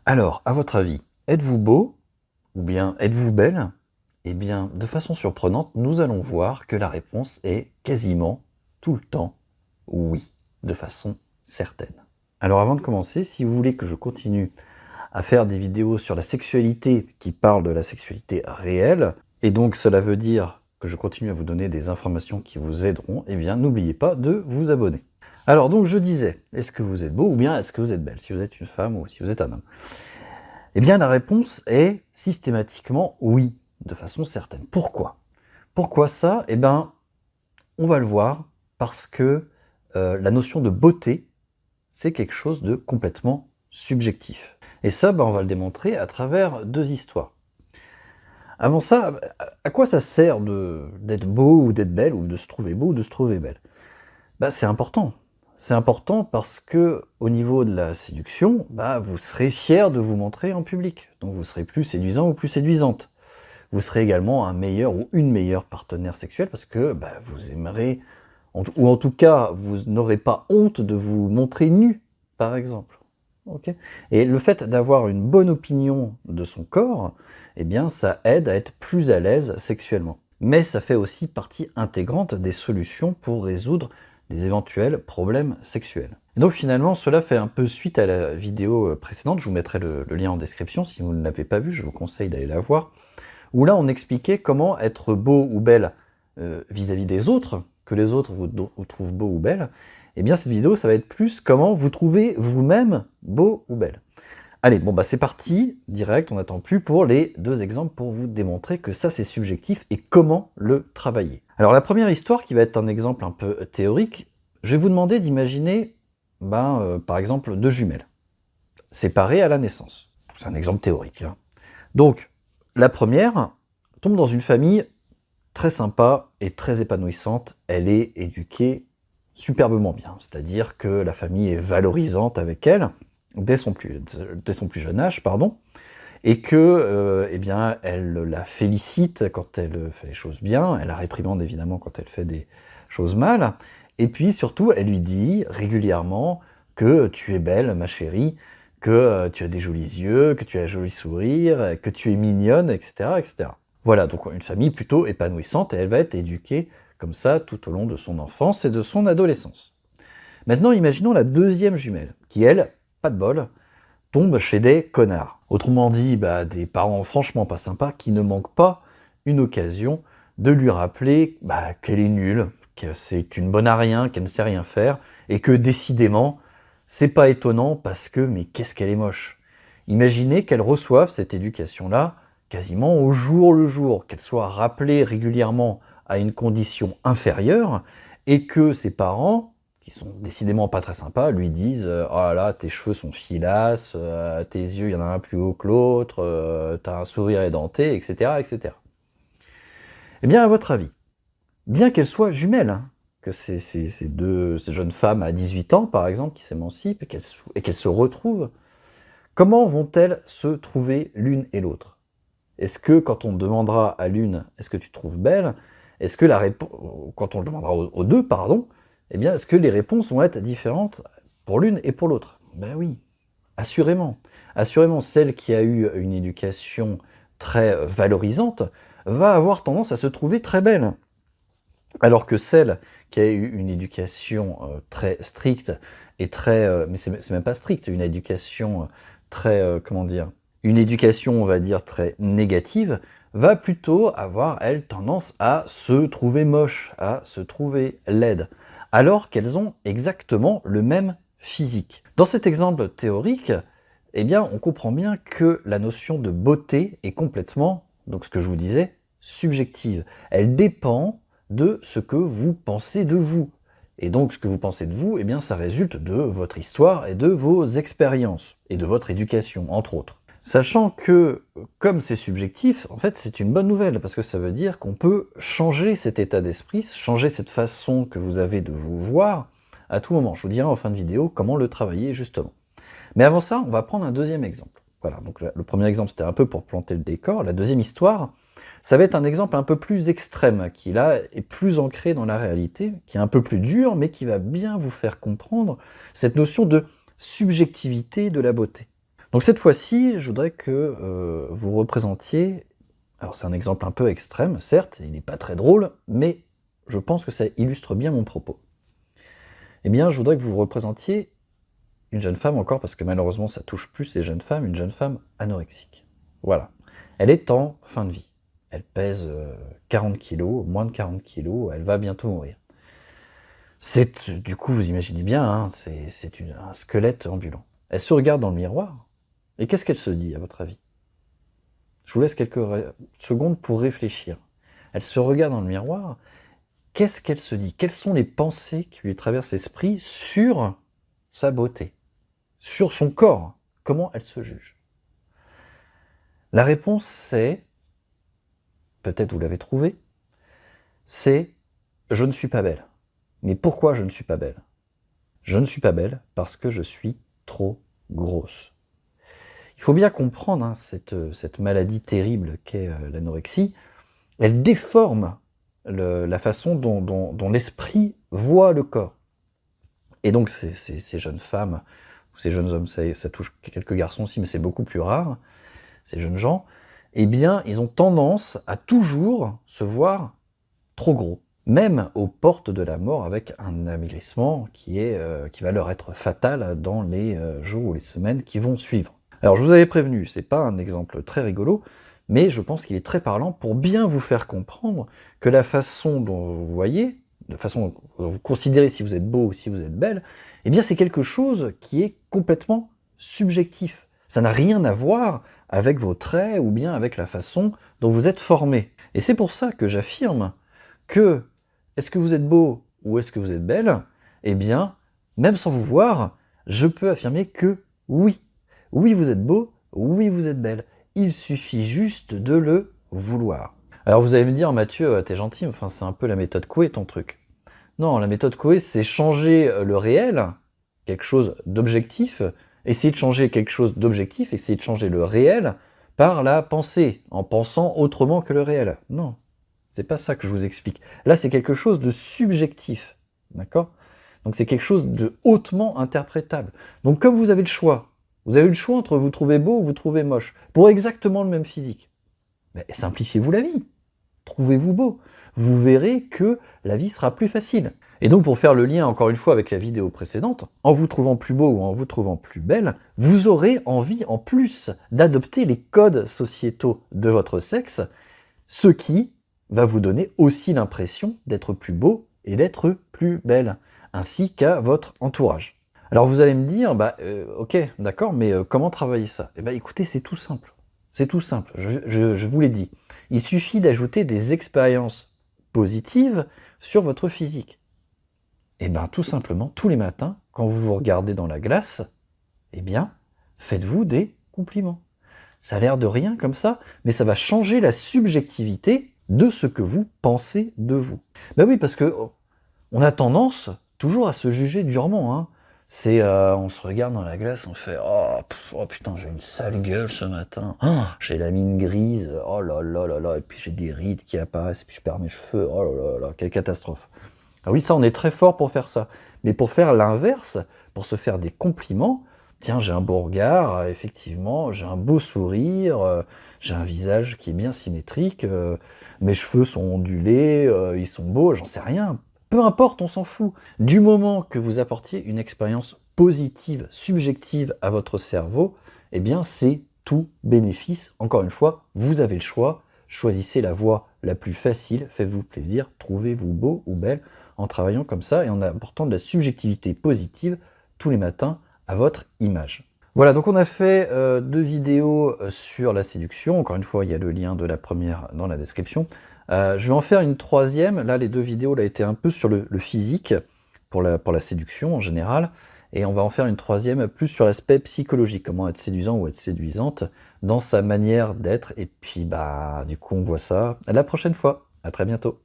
Alors, à votre avis, êtes-vous beau ou bien êtes-vous belle? Eh bien, de façon surprenante, nous allons voir que la réponse est quasiment tout le temps oui, de façon certaine. Alors avant de commencer, si vous voulez que je continue à faire des vidéos sur la sexualité qui parlent de la sexualité réelle, et donc cela veut dire que je continue à vous donner des informations qui vous aideront, eh bien n'oubliez pas de vous abonner. Alors donc je disais, est-ce que vous êtes beau ou bien est-ce que vous êtes belle, si vous êtes une femme ou si vous êtes un homme? Eh bien la réponse est systématiquement oui, de façon certaine. Pourquoi? Pourquoi ça? Eh bien, on va le voir parce que la notion de beauté, c'est quelque chose de complètement subjectif. Et ça, on va le démontrer à travers deux histoires. Avant ça, à quoi ça sert d'être beau ou d'être belle, ou de se trouver beau ou de se trouver belle? C'est important. C'est important parce que au niveau de la séduction, vous serez fier de vous montrer en public. Donc vous serez plus séduisant ou plus séduisante. Vous serez également un meilleur ou une meilleure partenaire sexuel parce que vous aimerez, ou en tout cas, vous n'aurez pas honte de vous montrer nu, par exemple. Okay. Et le fait d'avoir une bonne opinion de son corps, eh bien, ça aide à être plus à l'aise sexuellement. Mais ça fait aussi partie intégrante des solutions pour résoudre des éventuels problèmes sexuels. Et donc finalement, cela fait un peu suite à la vidéo précédente, je vous mettrai le lien en description, si vous ne l'avez pas vue, je vous conseille d'aller la voir, où là on expliquait comment être beau ou belle vis-à-vis des autres, que les autres vous trouvent beau ou belle. Eh bien cette vidéo, ça va être plus comment vous trouvez vous-même beau ou belle. Allez, c'est parti, direct, on n'attend plus pour les deux exemples pour vous démontrer que ça c'est subjectif et comment le travailler. Alors la première histoire qui va être un exemple un peu théorique, je vais vous demander d'imaginer par exemple deux jumelles, séparées à la naissance. C'est un exemple théorique. Hein. Donc la première tombe dans une famille très sympa et très épanouissante, elle est éduquée superbement bien, c'est-à-dire que la famille est valorisante avec elle, dès son plus jeune âge, et que, elle la félicite quand elle fait les choses bien, elle la réprimande évidemment quand elle fait des choses mal, et puis surtout, elle lui dit régulièrement que tu es belle, ma chérie, que tu as des jolis yeux, que tu as un joli sourire, que tu es mignonne, etc., etc. Voilà, donc une famille plutôt épanouissante, et elle va être éduquée comme ça tout au long de son enfance et de son adolescence. Maintenant, imaginons la deuxième jumelle, qui elle, pas de bol, tombe chez des connards. Autrement dit, des parents franchement pas sympas qui ne manquent pas une occasion de lui rappeler qu'elle est nulle, que c'est une bonne à rien, qu'elle ne sait rien faire, et que décidément, c'est pas étonnant parce que, mais qu'est-ce qu'elle est moche. Imaginez qu'elle reçoive cette éducation-là quasiment au jour le jour, qu'elle soit rappelée régulièrement à une condition inférieure, et que ses parents, qui sont décidément pas très sympas, lui disent « Oh là là, tes cheveux sont filasses, tes yeux, il y en a un plus haut que l'autre, t'as un sourire édenté, etc. etc. » Eh bien, à votre avis, bien qu'elles soient jumelles, hein, que ces jeunes femmes à 18 ans, par exemple, qui s'émancipent et qu'elles se retrouvent, comment vont-elles se trouver l'une et l'autre? Est-ce que quand on demandera à l'une « Est-ce que tu te trouves belle ?» Est-ce que quand on le demandera aux deux, eh bien, est-ce que les réponses vont être différentes pour l'une et pour l'autre? Ben oui, assurément. Assurément, celle qui a eu une éducation très valorisante va avoir tendance à se trouver très belle. Alors que celle qui a eu une éducation très stricte et très... mais c'est même pas strict, une éducation très... comment dire? Une éducation, on va dire, très négative, va plutôt avoir, elle, tendance à se trouver moche, à se trouver laide, alors qu'elles ont exactement le même physique. Dans cet exemple théorique, eh bien, on comprend bien que la notion de beauté est complètement, donc ce que je vous disais, subjective. Elle dépend de ce que vous pensez de vous. Et donc, ce que vous pensez de vous, eh bien, ça résulte de votre histoire et de vos expériences, et de votre éducation, entre autres. Sachant que, comme c'est subjectif, en fait, c'est une bonne nouvelle, parce que ça veut dire qu'on peut changer cet état d'esprit, changer cette façon que vous avez de vous voir, à tout moment. Je vous dirai en fin de vidéo comment le travailler, justement. Mais avant ça, on va prendre un deuxième exemple. Voilà, donc le premier exemple, c'était un peu pour planter le décor. La deuxième histoire, ça va être un exemple un peu plus extrême, qui là est plus ancré dans la réalité, qui est un peu plus dur, mais qui va bien vous faire comprendre cette notion de subjectivité de la beauté. Donc cette fois-ci, je voudrais que vous représentiez, alors c'est un exemple un peu extrême, certes, il n'est pas très drôle, mais je pense que ça illustre bien mon propos. Eh bien, je voudrais que vous représentiez une jeune femme encore, parce que malheureusement ça touche plus les jeunes femmes, une jeune femme anorexique. Voilà. Elle est en fin de vie. Elle pèse 40 kilos, moins de 40 kilos, elle va bientôt mourir. Du coup, vous imaginez bien, hein, c'est un squelette ambulant. Elle se regarde dans le miroir, et qu'est-ce qu'elle se dit, à votre avis? Je vous laisse quelques secondes pour réfléchir. Elle se regarde dans le miroir, qu'est-ce qu'elle se dit? Quelles sont les pensées qui lui traversent l'esprit sur sa beauté, sur son corps? Comment elle se juge? La réponse c'est, peut-être vous l'avez trouvé, c'est « je ne suis pas belle ». Mais pourquoi je ne suis pas belle? Je ne suis pas belle parce que je suis trop grosse. Il faut bien comprendre hein, cette maladie terrible qu'est l'anorexie. Elle déforme la façon dont l'esprit voit le corps. Et donc ces jeunes femmes, ou ces jeunes hommes, ça touche quelques garçons aussi, mais c'est beaucoup plus rare, ces jeunes gens, eh bien, ils ont tendance à toujours se voir trop gros, même aux portes de la mort, avec un amaigrissement qui va leur être fatal dans les jours ou les semaines qui vont suivre. Alors je vous avais prévenu, c'est pas un exemple très rigolo, mais je pense qu'il est très parlant pour bien vous faire comprendre que la façon dont vous voyez, la façon dont vous considérez si vous êtes beau ou si vous êtes belle, eh bien c'est quelque chose qui est complètement subjectif. Ça n'a rien à voir avec vos traits ou bien avec la façon dont vous êtes formé. Et c'est pour ça que j'affirme que est-ce que vous êtes beau ou est-ce que vous êtes belle? Eh bien, même sans vous voir, je peux affirmer que oui. Oui, vous êtes beau, oui, vous êtes belle. Il suffit juste de le vouloir. Alors vous allez me dire, Mathieu, t'es gentil, enfin c'est un peu la méthode Coué ton truc. Non, la méthode Coué, c'est changer le réel, quelque chose d'objectif, essayer de changer quelque chose d'objectif, essayer de changer le réel par la pensée, en pensant autrement que le réel. Non, c'est pas ça que je vous explique. Là, c'est quelque chose de subjectif, d'accord? Donc c'est quelque chose de hautement interprétable. Donc comme vous avez le choix entre vous trouver beau ou vous trouver moche, pour exactement le même physique, mais simplifiez-vous la vie. Trouvez-vous beau. Vous verrez que la vie sera plus facile. Et donc pour faire le lien encore une fois avec la vidéo précédente, en vous trouvant plus beau ou en vous trouvant plus belle, vous aurez envie en plus d'adopter les codes sociétaux de votre sexe, ce qui va vous donner aussi l'impression d'être plus beau et d'être plus belle, ainsi qu'à votre entourage. Alors vous allez me dire, ok, d'accord, mais comment travailler ça? Eh bien écoutez, c'est tout simple. C'est tout simple, je vous l'ai dit. Il suffit d'ajouter des expériences positives sur votre physique. Et bien tout simplement, tous les matins, quand vous vous regardez dans la glace, eh bien, faites-vous des compliments. Ça a l'air de rien comme ça, mais ça va changer la subjectivité de ce que vous pensez de vous. Ben oui, parce que on a tendance toujours à se juger durement, hein. On se regarde dans la glace, on fait oh putain, j'ai une sale gueule ce matin, oh, j'ai la mine grise, oh là là là là, et puis j'ai des rides qui apparaissent, et puis je perds mes cheveux, oh là là là, quelle catastrophe. Ah oui, ça, on est très fort pour faire ça. Mais pour faire l'inverse, pour se faire des compliments, tiens, j'ai un beau regard, effectivement, j'ai un beau sourire, j'ai un visage qui est bien symétrique, mes cheveux sont ondulés, ils sont beaux, j'en sais rien. Peu importe, on s'en fout. Du moment que vous apportiez une expérience positive, subjective à votre cerveau, eh bien c'est tout bénéfice. Encore une fois, vous avez le choix. Choisissez la voie la plus facile, faites-vous plaisir, trouvez-vous beau ou belle en travaillant comme ça et en apportant de la subjectivité positive tous les matins à votre image. Voilà, donc on a fait 2 vidéos sur la séduction. Encore une fois, il y a le lien de la première dans la description. Je vais en faire une troisième. Là, les 2 vidéos là, étaient un peu sur le physique, pour la séduction en général. Et on va en faire une troisième plus sur l'aspect psychologique, comment être séduisant ou être séduisante dans sa manière d'être. Et puis, du coup, on voit ça la prochaine fois. À très bientôt.